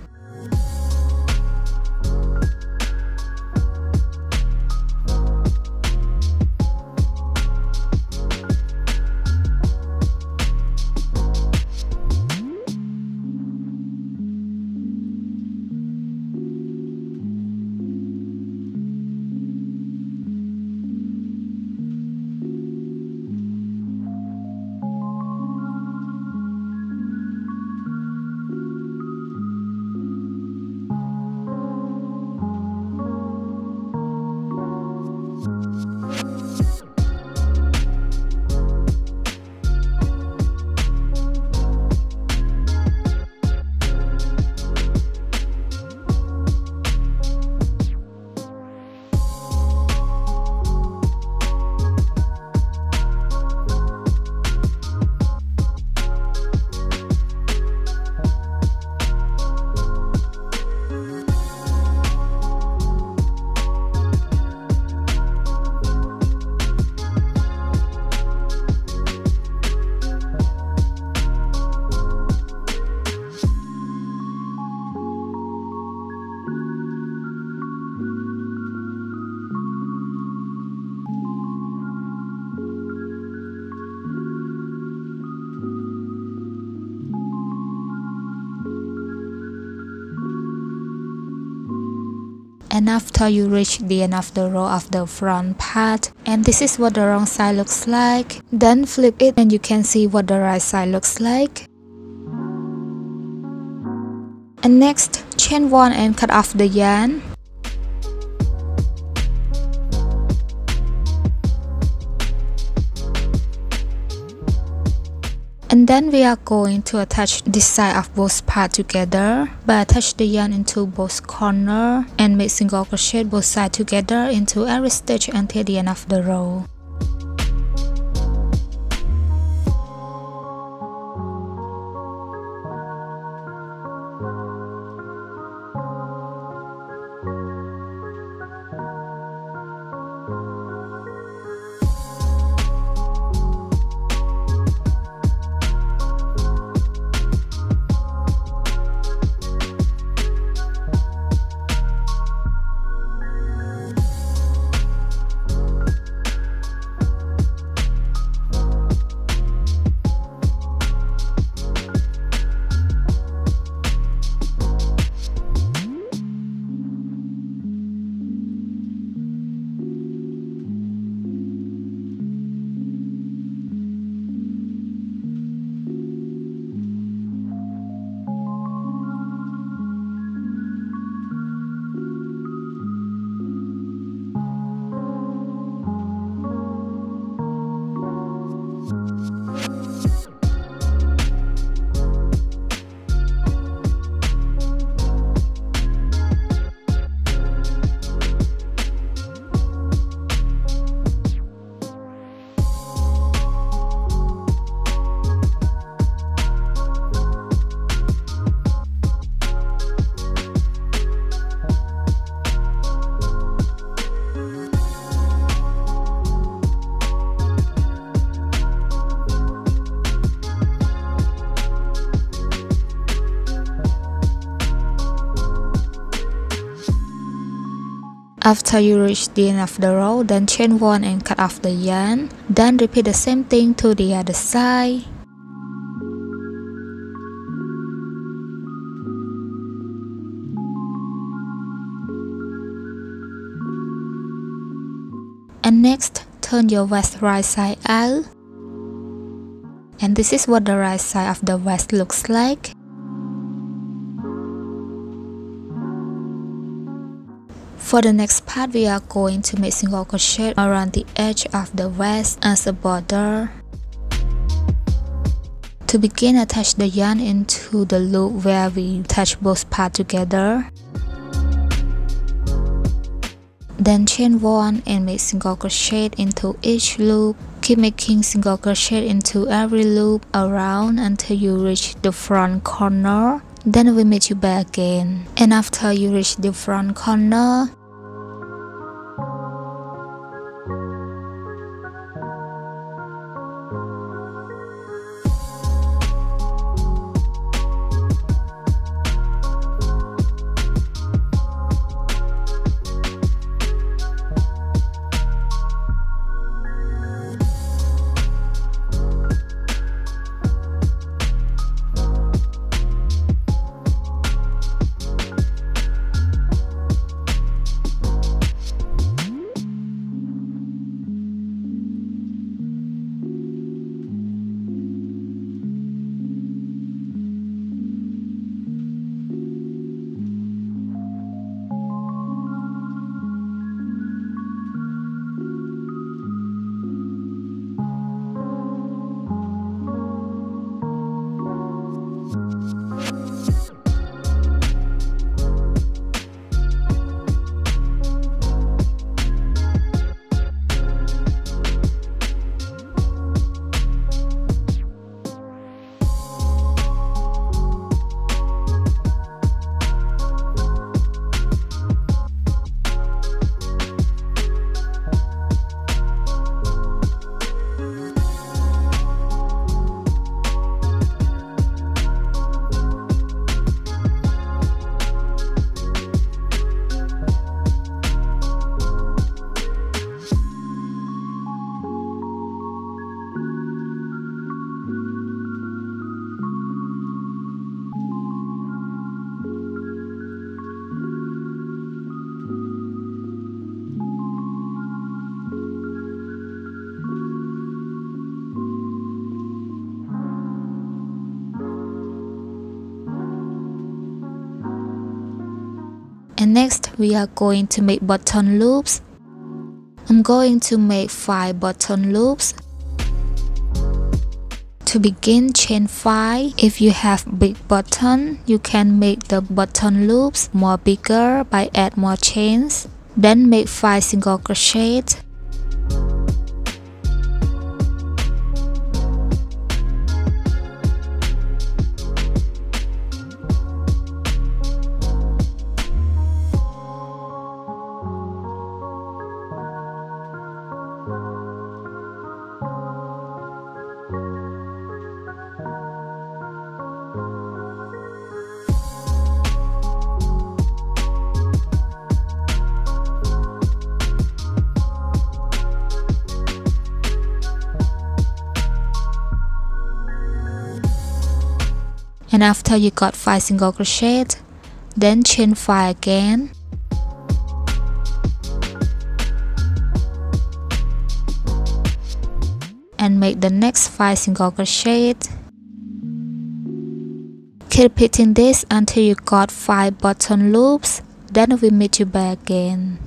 And after you reach the end of the row of the front part, and this is what the wrong side looks like, then flip it and you can see what the right side looks like. And next, chain 1 and cut off the yarn. And then we are going to attach this side of both parts together by attach the yarn into both corners and make single crochet both sides together into every stitch until the end of the row. After you reach the end of the row, then chain 1 and cut off the yarn. Then repeat the same thing to the other side. And next, turn your vest right side out. And this is what the right side of the vest looks like. For the next part, we are going to make single crochet around the edge of the vest as a border. To begin, attach the yarn into the loop where we attach both parts together. Then chain 1 and make single crochet into each loop. Keep making single crochet into every loop around until you reach the front corner. Then we meet you back again. And after you reach the front corner, And next we are going to make button loops. I'm going to make 5 button loops. To begin, chain 5. If you have big button, you can make the button loops more bigger by add more chains. Then make 5 single crochet. And after you got 5 single crochet, then chain 5 again. And make the next 5 single crochet. Keep repeating this until you got 5 button loops. Then we meet you back again.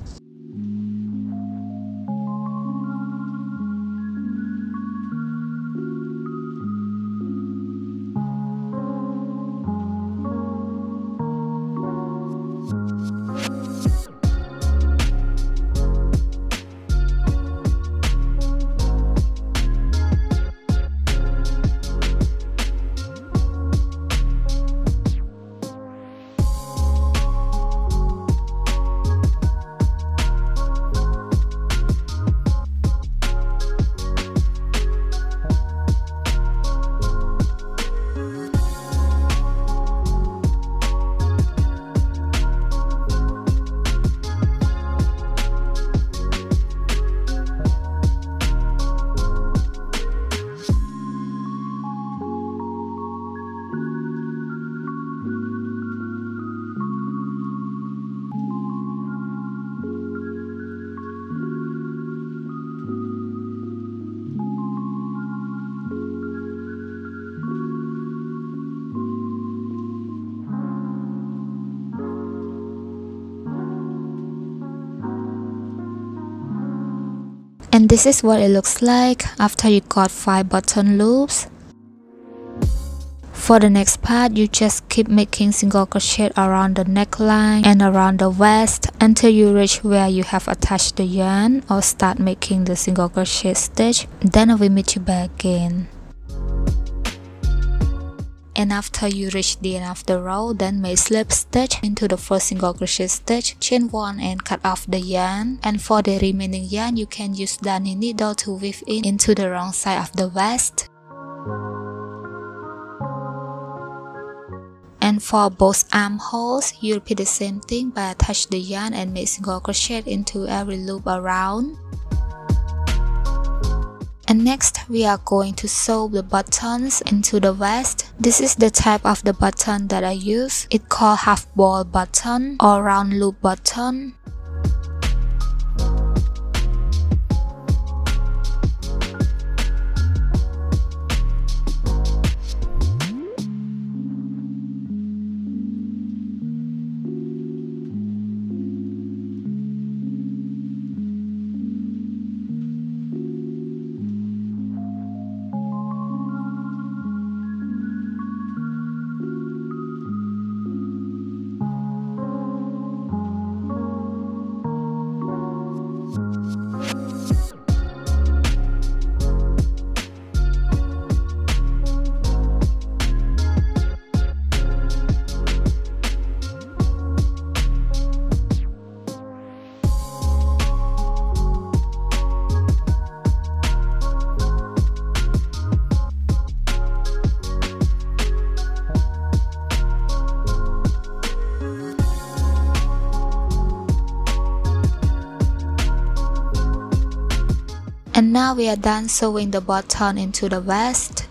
And this is what it looks like after you got 5 button loops. For the next part, you just keep making single crochet around the neckline and around the waist until you reach where you have attached the yarn or start making the single crochet stitch. Then I will meet you back again. And after you reach the end of the row, then make slip stitch into the first single crochet stitch, chain 1 and cut off the yarn. And for the remaining yarn, you can use darning needle to weave in into the wrong side of the waist. And for both armholes, you repeat the same thing by attach the yarn and make single crochet into every loop around. And next, we are going to sew the buttons into the waist. This is the type of the button that I use. It's called half ball button or round loop button. And now we are done sewing the button into the waist.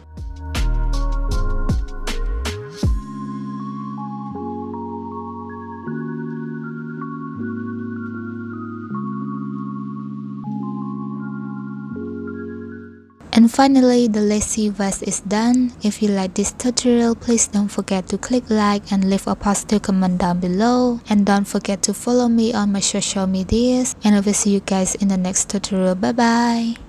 And finally, the lacy vest is done. If you like this tutorial, please don't forget to click like and leave a positive comment down below. And don't forget to follow me on my social medias. And I will see you guys in the next tutorial. Bye bye.